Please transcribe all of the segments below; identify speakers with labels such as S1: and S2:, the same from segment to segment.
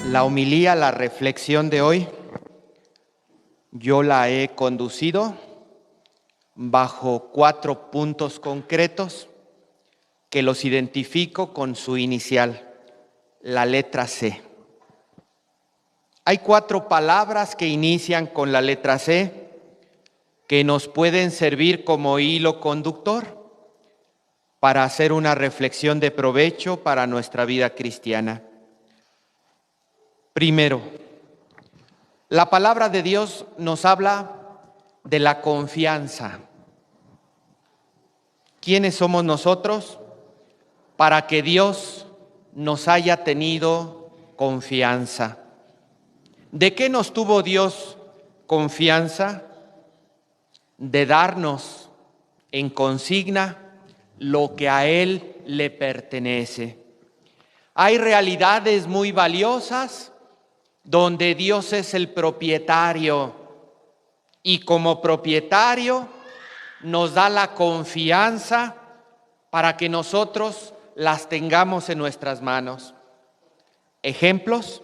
S1: La homilía, la reflexión de hoy, yo la he conducido bajo 4 puntos concretos que los identifico con su inicial, la letra C. Hay 4 palabras que inician con la letra C que nos pueden servir como hilo conductor para hacer una reflexión de provecho para nuestra vida cristiana. Primero, la palabra de Dios nos habla de la confianza. ¿Quiénes somos nosotros para que Dios nos haya tenido confianza? ¿De qué nos tuvo Dios confianza? De darnos en consigna lo que a Él le pertenece. Hay realidades muy valiosas donde Dios es el propietario y como propietario nos da la confianza para que nosotros las tengamos en nuestras manos. Ejemplos,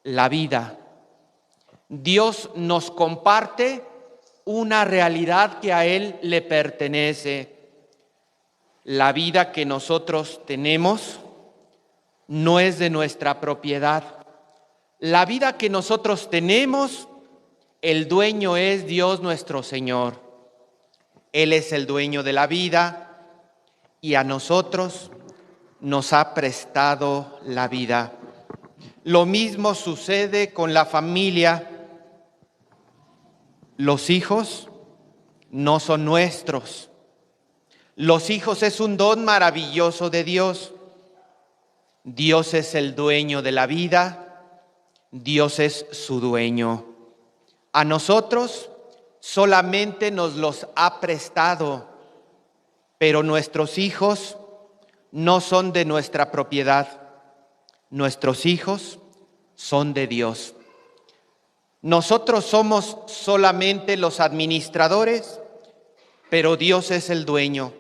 S1: la vida. Dios nos comparte una realidad que a Él le pertenece. La vida que nosotros tenemos no es de nuestra propiedad. La vida que nosotros tenemos, el dueño es Dios nuestro Señor. Él es el dueño de la vida y a nosotros nos ha prestado la vida. Lo mismo sucede con la familia. Los hijos no son nuestros. Los hijos es un don maravilloso de Dios. Dios es el dueño de la vida. Dios es su dueño. A nosotros solamente nos los ha prestado, pero nuestros hijos no son de nuestra propiedad. Nuestros hijos son de Dios. Nosotros somos solamente los administradores, pero Dios es el dueño.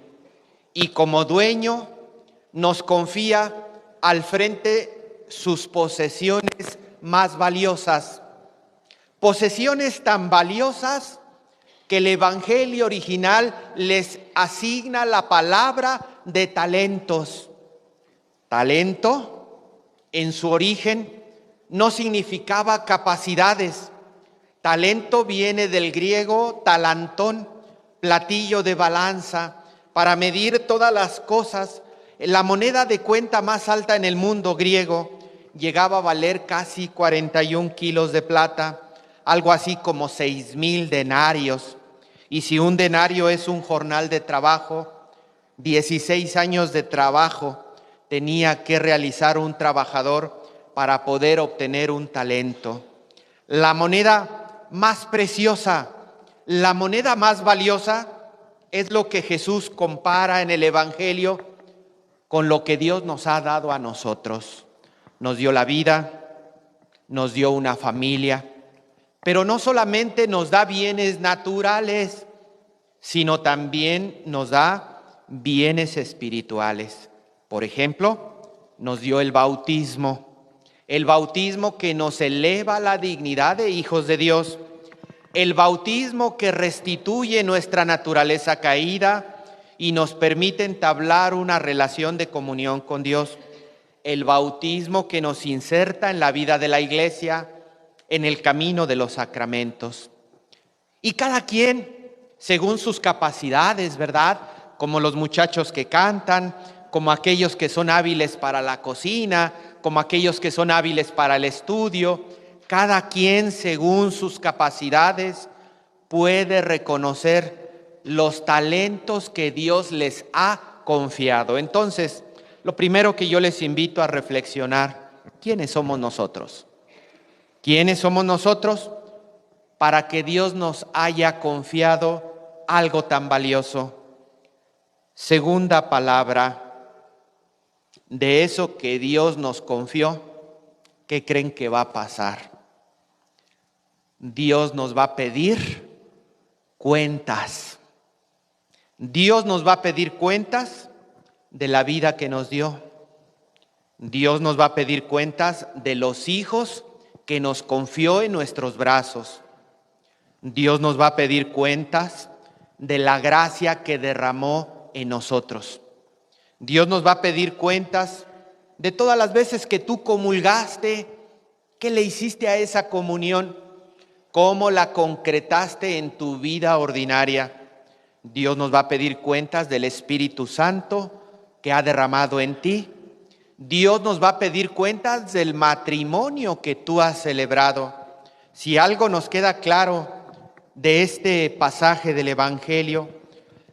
S1: Y como dueño nos confía al frente sus posesiones más valiosas. Posesiones tan valiosas que el Evangelio original les asigna la palabra de talentos. Talento, en su origen, no significaba capacidades. Talento viene del griego talantón, platillo de balanza, para medir todas las cosas. La moneda de cuenta más alta en el mundo griego llegaba a valer casi 41 kilos de plata, algo así como 6,000 denarios. Y si un denario es un jornal de trabajo, 16 años de trabajo tenía que realizar un trabajador para poder obtener un talento. La moneda más preciosa, la moneda más valiosa es lo que Jesús compara en el Evangelio con lo que Dios nos ha dado a nosotros. Nos dio la vida, nos dio una familia, pero no solamente nos da bienes naturales, sino también nos da bienes espirituales. Por ejemplo, nos dio el bautismo que nos eleva a la dignidad de hijos de Dios, el bautismo que restituye nuestra naturaleza caída y nos permite entablar una relación de comunión con Dios, el bautismo que nos inserta en la vida de la iglesia, en el camino de los sacramentos. Y cada quien, según sus capacidades, ¿verdad? Como los muchachos que cantan, como aquellos que son hábiles para la cocina, como aquellos que son hábiles para el estudio, cada quien, según sus capacidades, puede reconocer los talentos que Dios les ha confiado. Entonces, lo primero que yo les invito a reflexionar, ¿quiénes somos nosotros? ¿Quiénes somos nosotros para que Dios nos haya confiado algo tan valioso? Segunda palabra, de eso que Dios nos confió, ¿qué creen que va a pasar? Dios nos va a pedir cuentas. Dios nos va a pedir cuentas de la vida que nos dio. Dios nos va a pedir cuentas de los hijos que nos confió en nuestros brazos. Dios nos va a pedir cuentas de la gracia que derramó en nosotros. Dios nos va a pedir cuentas de todas las veces que tú comulgaste, qué le hiciste a esa comunión, cómo la concretaste en tu vida ordinaria. Dios nos va a pedir cuentas del Espíritu Santo que ha derramado en ti. Dios nos va a pedir cuentas del matrimonio que tú has celebrado. Si algo nos queda claro de este pasaje del Evangelio,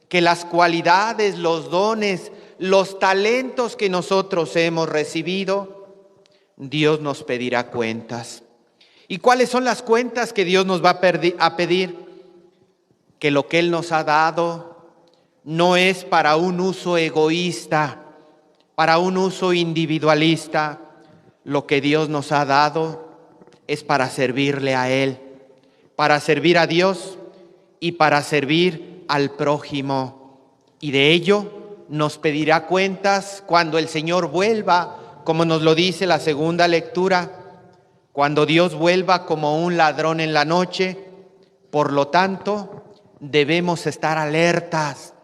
S1: que las cualidades, los dones, los talentos que nosotros hemos recibido, Dios nos pedirá cuentas. ¿Y cuáles son las cuentas que Dios nos va a pedir? Que lo que Él nos ha dado no es para un uso egoísta, para un uso individualista. Lo que Dios nos ha dado es para servirle a Él, para servir a Dios y para servir al prójimo. Y de ello nos pedirá cuentas cuando el Señor vuelva, como nos lo dice la segunda lectura, cuando Dios vuelva como un ladrón en la noche. Por lo tanto, debemos estar alertas,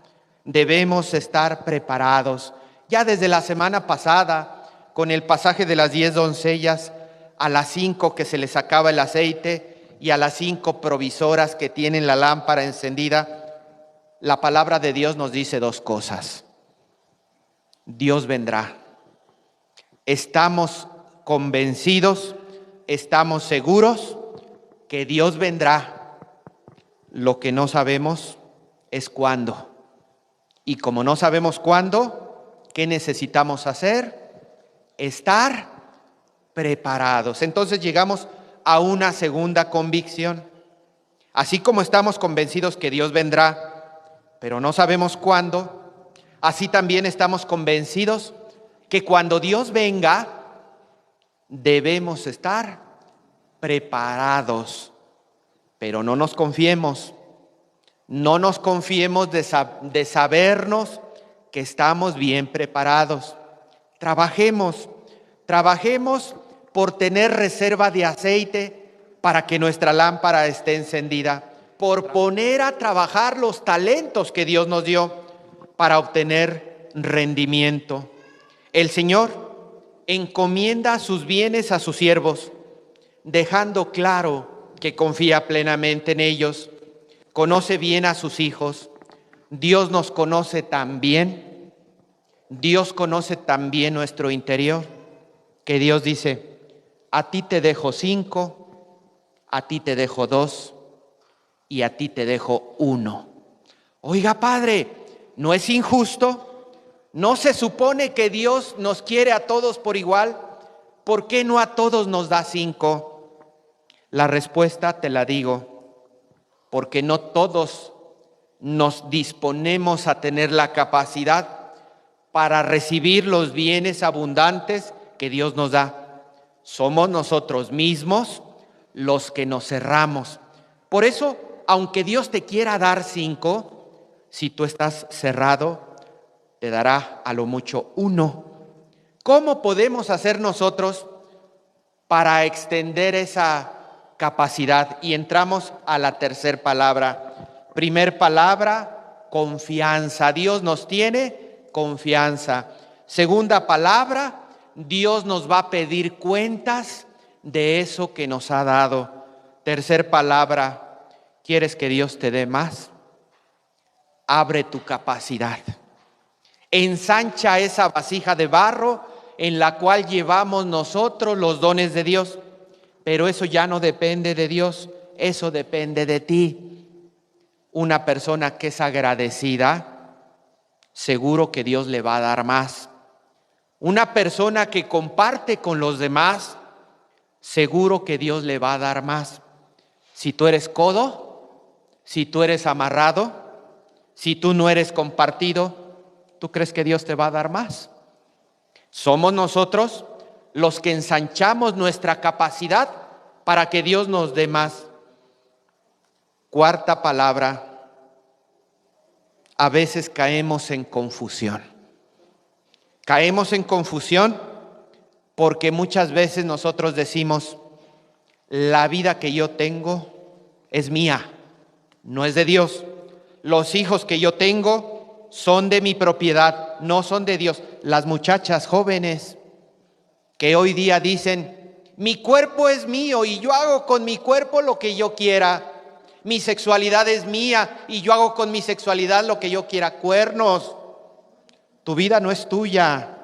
S1: debemos estar preparados. Ya desde la semana pasada, con el pasaje de las 10 doncellas, a las 5 que se les acaba el aceite y a las 5 provisoras que tienen la lámpara encendida, la palabra de Dios nos dice dos cosas. Dios vendrá. Estamos convencidos, estamos seguros que Dios vendrá. Lo que no sabemos es cuándo. Y como no sabemos cuándo, ¿qué necesitamos hacer? Estar preparados. Entonces llegamos a una segunda convicción. Así como estamos convencidos que Dios vendrá, pero no sabemos cuándo, así también estamos convencidos que cuando Dios venga, debemos estar preparados. Pero no nos confiemos de sabernos que estamos bien preparados. Trabajemos por tener reserva de aceite para que nuestra lámpara esté encendida, por poner a trabajar los talentos que Dios nos dio para obtener rendimiento. El Señor encomienda sus bienes a sus siervos, dejando claro que confía plenamente en ellos. Conoce bien a sus hijos. Dios nos conoce también. Dios conoce también nuestro interior. Que Dios dice: a ti te dejo 5, a ti te dejo 2 y a ti te dejo 1. Oiga, Padre, ¿no es injusto? ¿No se supone que Dios nos quiere a todos por igual? ¿Por qué no a todos nos da 5? La respuesta te la digo, porque no todos nos disponemos a tener la capacidad para recibir los bienes abundantes que Dios nos da. Somos nosotros mismos los que nos cerramos. Por eso, aunque Dios te quiera dar 5, si tú estás cerrado, te dará a lo mucho 1. ¿Cómo podemos hacer nosotros para extender esa capacidad? Y entramos a la tercera palabra. Primer palabra, confianza. Dios nos tiene confianza. Segunda palabra, Dios nos va a pedir cuentas de eso que nos ha dado. Tercer palabra, ¿quieres que Dios te dé más? Abre tu capacidad. Ensancha esa vasija de barro en la cual llevamos nosotros los dones de Dios. Pero eso ya no depende de Dios, eso depende de ti. Una persona que es agradecida, seguro que Dios le va a dar más. Una persona que comparte con los demás, seguro que Dios le va a dar más. Si tú eres codo, si tú eres amarrado, si tú no eres compartido, ¿tú crees que Dios te va a dar más? Somos nosotros los que ensanchamos nuestra capacidad para que Dios nos dé más. Cuarta palabra, a veces caemos en confusión. Caemos en confusión porque muchas veces nosotros decimos, la vida que yo tengo es mía, no es de Dios. Los hijos que yo tengo son de mi propiedad, no son de Dios. Las muchachas jóvenes que hoy día dicen, mi cuerpo es mío y yo hago con mi cuerpo lo que yo quiera. Mi sexualidad es mía y yo hago con mi sexualidad lo que yo quiera. Cuernos, tu vida no es tuya,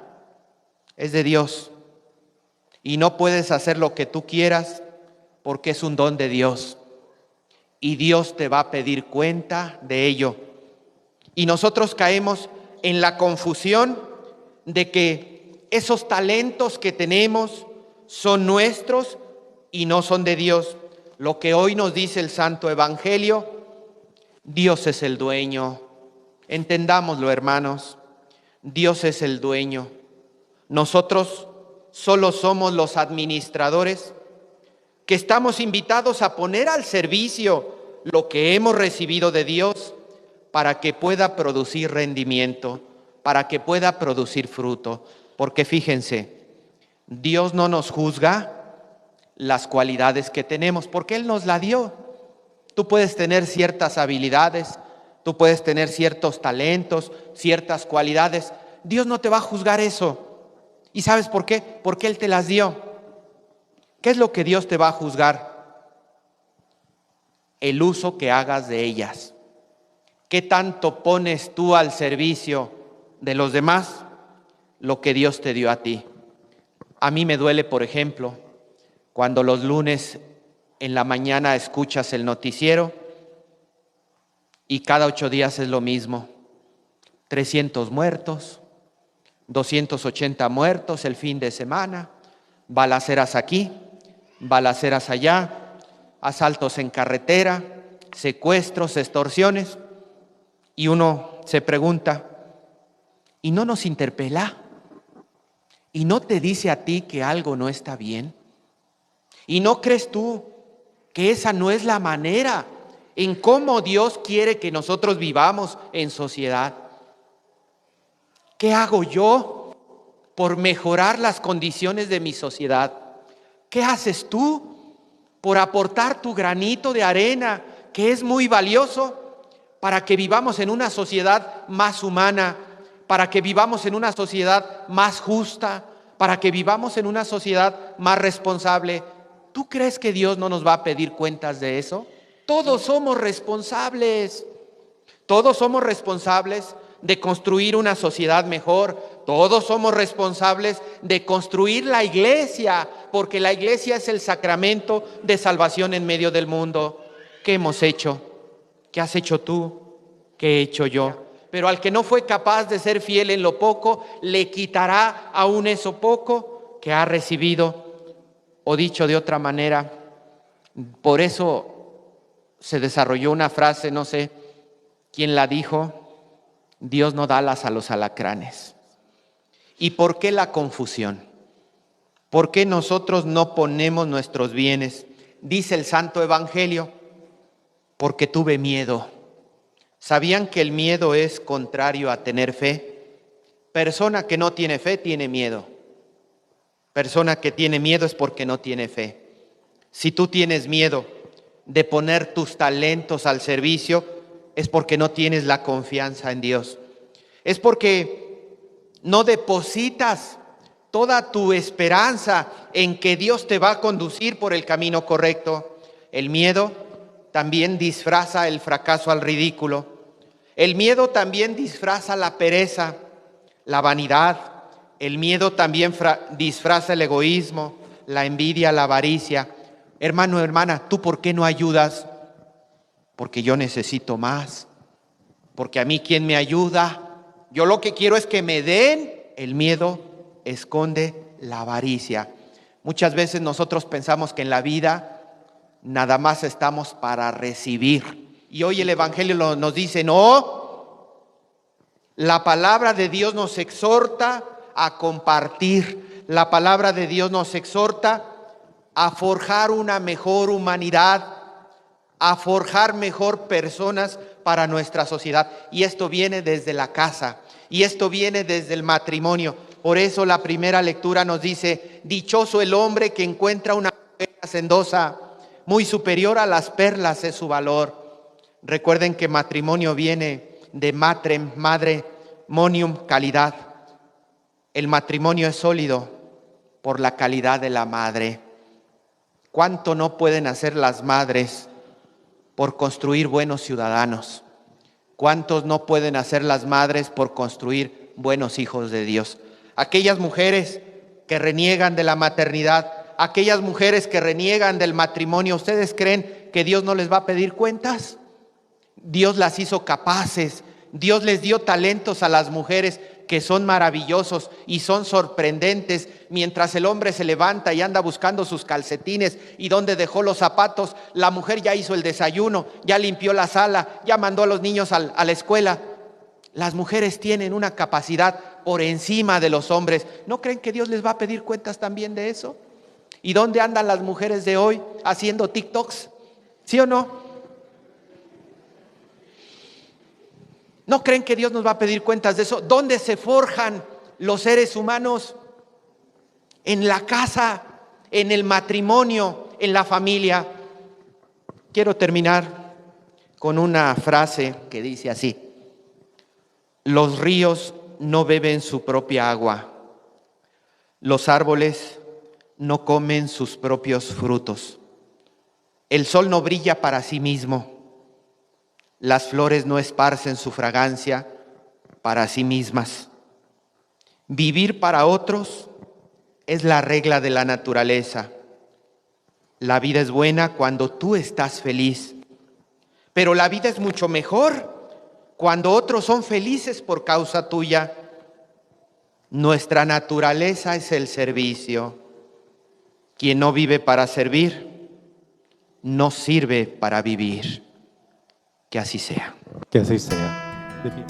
S1: es de Dios. Y no puedes hacer lo que tú quieras porque es un don de Dios. Y Dios te va a pedir cuenta de ello. Y nosotros caemos en la confusión de que esos talentos que tenemos son nuestros y no son de Dios. Lo que hoy nos dice el Santo Evangelio, Dios es el dueño. Entendámoslo, hermanos. Dios es el dueño. Nosotros solo somos los administradores que estamos invitados a poner al servicio lo que hemos recibido de Dios para que pueda producir rendimiento, para que pueda producir fruto. Porque fíjense, Dios no nos juzga las cualidades que tenemos, porque Él nos la dio. Tú puedes tener ciertas habilidades, tú puedes tener ciertos talentos, ciertas cualidades. Dios no te va a juzgar eso. ¿Y sabes por qué? Porque Él te las dio. ¿Qué es lo que Dios te va a juzgar? El uso que hagas de ellas. ¿Qué tanto pones tú al servicio de los demás lo que Dios te dio a ti? A mí me duele, por ejemplo, cuando los lunes en la mañana escuchas el noticiero y cada 8 días es lo mismo. 300 muertos, 280 muertos el fin de semana, balaceras aquí, balaceras allá, asaltos en carretera, secuestros, extorsiones. Y uno se pregunta, ¿y no nos interpela? ¿Y no te dice a ti que algo no está bien? ¿Y no crees tú que esa no es la manera en cómo Dios quiere que nosotros vivamos en sociedad? ¿Qué hago yo por mejorar las condiciones de mi sociedad? ¿Qué haces tú por aportar tu granito de arena, que es muy valioso, para que vivamos en una sociedad más humana, para que vivamos en una sociedad más justa, para que vivamos en una sociedad más responsable? ¿Tú crees que Dios no nos va a pedir cuentas de eso? Todos somos responsables. Todos somos responsables de construir una sociedad mejor. Todos somos responsables de construir la iglesia, porque la iglesia es el sacramento de salvación en medio del mundo. ¿Qué hemos hecho? ¿Qué has hecho tú? ¿Qué he hecho yo? Pero al que no fue capaz de ser fiel en lo poco, le quitará aún eso poco que ha recibido. O dicho de otra manera, por eso se desarrolló una frase, no sé quién la dijo, Dios no da alas a los alacranes. ¿Y por qué la confusión? ¿Por qué nosotros no ponemos nuestros bienes? Dice el Santo Evangelio, porque tuve miedo. ¿Sabían que el miedo es contrario a tener fe? Persona que no tiene fe tiene miedo. Persona que tiene miedo es porque no tiene fe. Si tú tienes miedo de poner tus talentos al servicio, es porque no tienes la confianza en Dios. Es porque no depositas toda tu esperanza en que Dios te va a conducir por el camino correcto. El miedo también disfraza el fracaso al ridículo. El miedo también disfraza la pereza, la vanidad. El miedo también disfraza el egoísmo, la envidia, la avaricia. Hermano, hermana, ¿tú por qué no ayudas? Porque yo necesito más. Porque a mí, ¿quién me ayuda? Yo lo que quiero es que me den. El miedo esconde la avaricia. Muchas veces nosotros pensamos que en la vida nada más estamos para recibir. Y hoy el Evangelio nos dice, no, la palabra de Dios nos exhorta a compartir. La palabra de Dios nos exhorta a forjar una mejor humanidad, a forjar mejor personas para nuestra sociedad. Y esto viene desde la casa, y esto viene desde el matrimonio. Por eso la primera lectura nos dice: dichoso el hombre que encuentra una mujer hacendosa, muy superior a las perlas es su valor. Recuerden que matrimonio viene de matrem, madre, monium, calidad. El matrimonio es sólido por la calidad de la madre. ¿Cuánto no pueden hacer las madres por construir buenos ciudadanos? ¿Cuántos no pueden hacer las madres por construir buenos hijos de Dios? Aquellas mujeres que reniegan de la maternidad, aquellas mujeres que reniegan del matrimonio, ¿ustedes creen que Dios no les va a pedir cuentas? Dios las hizo capaces, Dios les dio talentos a las mujeres que son maravillosos y son sorprendentes. Mientras el hombre se levanta y anda buscando sus calcetines y dónde dejó los zapatos, la mujer ya hizo el desayuno, ya limpió la sala, ya mandó a los niños a la escuela. Las mujeres tienen una capacidad por encima de los hombres. ¿No creen que Dios les va a pedir cuentas también de eso? ¿Y dónde andan las mujeres de hoy haciendo TikToks? ¿Sí o no? ¿No creen que Dios nos va a pedir cuentas de eso? ¿Dónde se forjan los seres humanos? En la casa, en el matrimonio, en la familia. Quiero terminar con una frase que dice así: los ríos no beben su propia agua, los árboles no comen sus propios frutos, el sol no brilla para sí mismo, las flores no esparcen su fragancia para sí mismas. Vivir para otros es la regla de la naturaleza. La vida es buena cuando tú estás feliz, pero la vida es mucho mejor cuando otros son felices por causa tuya. Nuestra naturaleza es el servicio. Quien no vive para servir, no sirve para vivir. Que así sea.
S2: Que así sea. De pie.